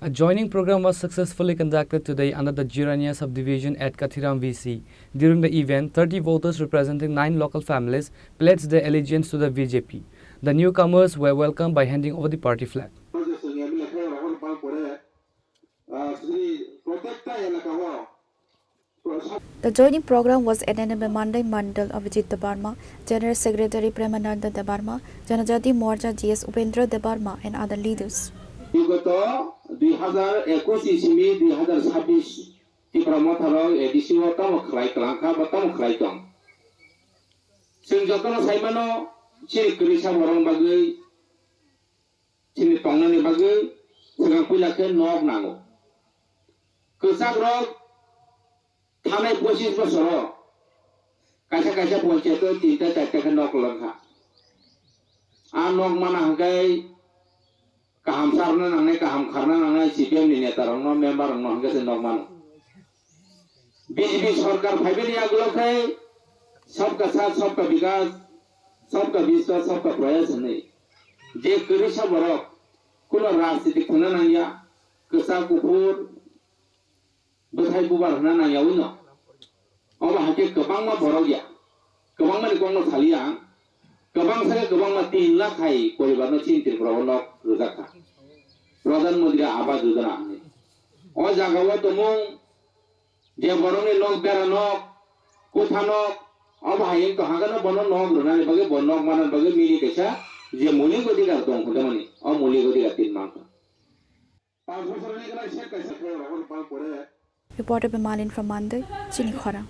A joining program was successfully conducted today under the Jirania subdivision at Kathiram VC. During the event, 30 voters representing 9 local families pledged their allegiance to the BJP. The newcomers were welcomed by handing over the party flag. The joining program was attended by Mandai Mandal of Vijit Debarma, General Secretary Premananda Debarma, Janajati Morcha GS Upendra Debarma, and other leaders. বিগত 2021 ইসিমি 2026 টিপ্রামথারাव এডিসিও তাম খলাই ক্লাংখা বাতাম খলাই দं जों जतनो साइमानो सिरि क्रिसा बरं बागै सिरि तंनानि बागै सिगां फैलाखे नग नांगौ गोसाक रग थानाय 25 बोसोराव कायसा कायसा पन्चायत 3टा 4टा नग लंखा आ नग माना हंगाय kaham sarna nangne kaham kharna nangne CPM ni neta rongno member rongno hangese normal BJP सरकार फाइबेनी आगुलो खाय सबका साथ सबका विकास सबका विश्वास सबका प्रयास नहीं जे करिसा बरक कुनो राजनीति खुना नांगिया गोसा गुफुर बोथाय बुबार होना नांगिया उनो अबा हाके गोबां मा बरक या गोबां माने गंनो थालिया गोबां सागे गोबां मा 3 लाख हाय परिबारनो चिन्तित ग्रहण रोजाखा प्रधानमंत्री आवास योजना अ जागाव दमों जे बरंनि नक बेरा नक कोठा नक अब हाय तो हागन बनो नक रुनानि बगे बनक मानन बगे मिलि कैसा जे मौलिक अधिकार दं होदमानि अ मौलिक अधिकार 3 मांग 5 বছরের নিকলা সে कैसा रगन पाल पड़े Reported by Malin from Mandai, Chini Khora.